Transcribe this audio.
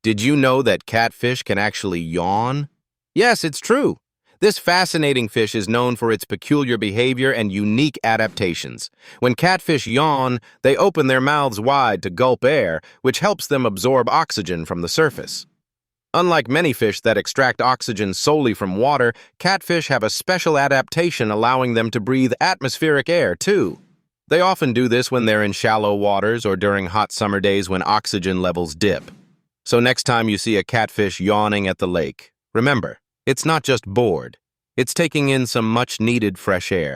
Did you know that catfish can actually yawn? Yes, it's true. This fascinating fish is known for its peculiar behavior and unique adaptations. When catfish yawn, they open their mouths wide to gulp air, which helps them absorb oxygen from the surface. Unlike many fish that extract oxygen solely from water, catfish have a special adaptation allowing them to breathe atmospheric air, too. They often do this when they're in shallow waters or during hot summer days when oxygen levels dip. So next time you see a catfish yawning at the lake, remember, it's not just bored. It's taking in some much-needed fresh air.